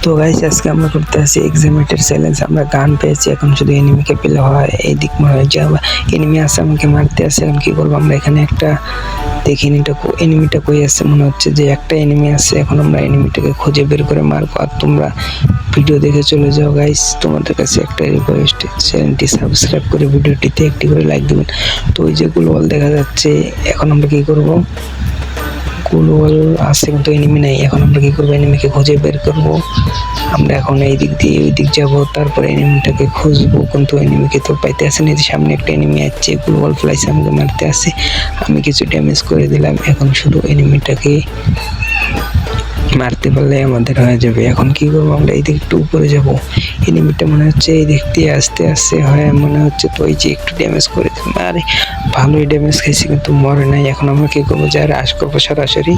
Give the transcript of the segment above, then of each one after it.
তো গাইস আজকে আমরা করতে আসি এক্সামেটের চ্যালেঞ্জ। আমরা গান পেয়েছি, এখন শুধু এনিমিকে পেলে হয়। এই দিক মনে হয় যে এনিমি আছে, আমাকে মারতে আসে। এখন কি করবো আমরা? এখানে একটা দেখিনি, এনিমিটা কই আছে? মনে হচ্ছে যে একটা এনিমি আছে। এখন আমরা এনিমিটাকে খুঁজে বের করে মারবো। আর তোমরা ভিডিও দেখে চলে যাও গাইস। তোমাদের কাছে একটা রিকোয়েস্ট, চ্যানেলটি সাবস্ক্রাইব করে ভিডিওটিতে একটি করে লাইক দেবেন। তো ওই যে গ্লোবাল দেখা যাচ্ছে, এখন আমরা কি করবো? গ্লোবাল আছে কিন্তু এনিমি নাই। এখন আমরা কি করবো? এনিমিকে খুঁজে বের করবো। আমরা এখন এই দিক দিয়ে ওই দিক যাবো, তারপরে এনিমিটাকে খুঁজবো, কিন্তু এনিমিকে তো পাইতে আসে না। সামনে একটা এনিমি আছে, গ্লোবাল ফ্লাইস আমাকে মারতে আসে। আমি কিছু ড্যামেজ করে দিলাম। এখন শুধু এনিমিটাকে মারতে পারলে আমাদের হয়ে যাবে। এখন কি করবো আমরা? এই দিক একটু উপরে যাবো। এনিমিটা মনে হচ্ছে এই দিক দিয়ে আস্তে আস্তে হয় মনে হচ্ছে। তো এই যে একটু ড্যামেজ করে দিলাম। আরে ভালোই ড্যামেজ খাইছি, কিন্তু মরে নাই। এখন আমরা কি করবো? যা রাশ করবো সরাসরি,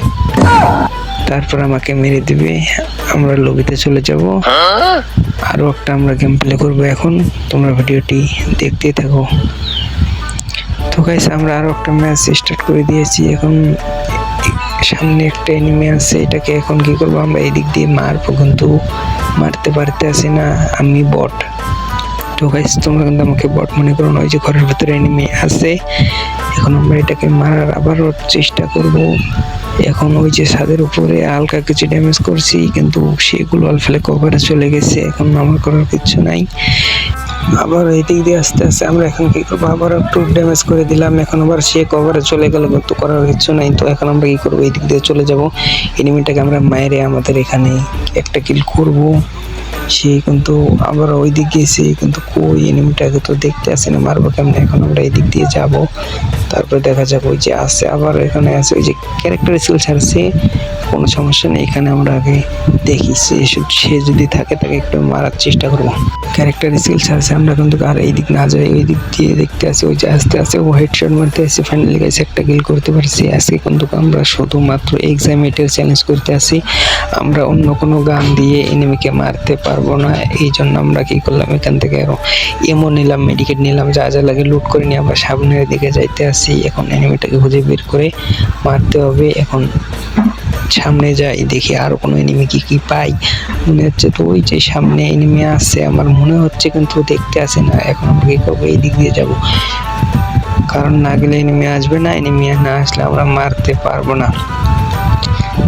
তারপর আমাকে মেরে দিবে। আমরা লবিতে চলে যাব, আরো একটা আমরা গেম প্লে করবো। এখন তোমরা ভিডিওটি দেখতে থাকো। তো গাইস আমরা আরো একটা ম্যাচ স্টার্ট করে দিয়েছি। এখন সামনে একটা এনিমি আছে, এটাকে এখন কি করবো আমরা? এই দিক দিয়ে মারবো, কিন্তু মারতে পারতে আসি না, আমি বট। তো গাইস তোমরা কিন্তু আমাকে বট মনে করো না। ওই যে ঘরের ভিতরে এনিমি আছে, এখন আমরা এটাকে মারার আবারও চেষ্টা করব। এখন ওই যে ছাদের উপরে হালকা কিছু ড্যামেজ করছি, কিন্তু সেগুলো ফেলে কভারে চলে গেছে। এখন আমার করার কিছু নাই। আবার এই দিক দিয়ে আস্তে আস্তে আমরা এখন কি করবো? আবার একটু ড্যামেজ করে দিলাম। এখন আবার সে কভারে চলে গেল, কিন্তু করার কিছু নাই। তো এখন আমরা কি করবো? এই দিক দিয়ে চলে যাব, এনিমিটাকে আমরা মাইরে আমাদের এখানে একটা কিল করব। সে কিন্তু আবার ওই দিক গেছে, কিন্তু কই এনিমিটাকে তো দেখতে আসে না, মারবো কেমনে? এখন আমরা এই দিক দিয়ে যাব, তারপরে দেখা যাবে ওই যে আছে, আবার এখানে আছে ওই যে ক্যারেক্টার স্কিল ছাড়ছে। কোনো সমস্যা নেই, এখানে আমরা আগে দেখি সে যদি থাকে তাকে একটু মারার চেষ্টা করবো। ক্যারেক্টার স্কিল ছাড়ছে, আমরা কিন্তু আর এই দিক না যাই, ওই দিক দিয়ে দেখতে আসি। ওই যে আস্তে আস্তে ও হেডশট মারতে আসি। ফাইনালি গাইস একটা কিল করতে পারছি আজকে। কিন্তু আমরা শুধুমাত্র এক্সামেটের চ্যালেঞ্জ করতে আসি, আমরা অন্য কোনো গান দিয়ে এনিমিকে মারতে পারবো না। এই জন্য আমরা কি করলাম? এখান থেকে আরো এমো নিলাম, মেডিকেট নিলাম, যা যা লাগে লুট করে নিয়ে আমরা সামনের দিকে যাইতে আসি। এখন এনিমিটাকে খুঁজে বের করে মারতে হবে। এখন সামনে যাই, দেখি আরো কোনো এনিমি কি পাই মনে হচ্ছে। তো ওই যে সামনে এনিমি আছে আমার মনে হচ্ছে, কিন্তু দেখতে আসে না। এখন আমরা কি করবো? এই দিক দিয়ে যাবো, কারণ না গেলে এনিমি আসবে না। এনিমি না আসলে আমরা মারতে পারবো না।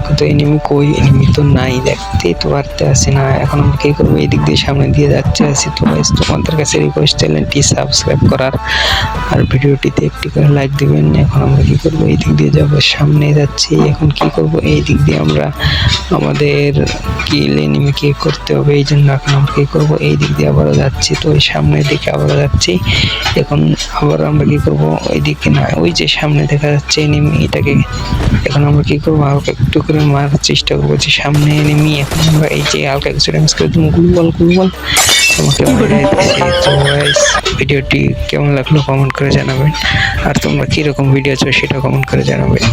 কিন্তু এনিমি কই? এনিমি তো নাই, দেখতে তো পারতে আসে না। এখন আমরা কি করবো? এই দিক দিয়ে সামনে দিয়ে যাচ্ছে আসি। তো গাইস তোমাদের কাছে রিকোয়েস্ট, চ্যানেলটি সাবস্ক্রাইব করার আর ভিডিওটিতে একটি করে লাইক দিবেন। এখন আমরা কি করবো? এই দিক দিয়ে যাবো, সামনে যাচ্ছি। এখন কি করব? এই দিক দিয়ে আমরা আমাদের কিল এনিমিকে করতে হবে, এই জন্য এখন আমরা কি করবো? এই দিক দিয়ে আবারও যাচ্ছি। তো ওই সামনের দিকে আবারও যাচ্ছি। এখন আবার আমরা কি করবো? ওই দিকে না, ওই যে সামনে দেখা যাচ্ছে এনিমি, এটাকে এখন আমরা কি করবো? হালকা একটু করে মারার চেষ্টা করবো যে সামনে এনিমি। এখন আমরা এই যে হালকা কিছু ড্যামেজ করে দেবো। গ্লোবাল তোমাকে মেরে দিচ্ছি। তো গাইস ভিডিওটি কেমন লাগলো কমেন্ট করে জানাবেন, আর তোমরা কিরকম ভিডিও চাও সেটা কমেন্ট করে জানাবেন।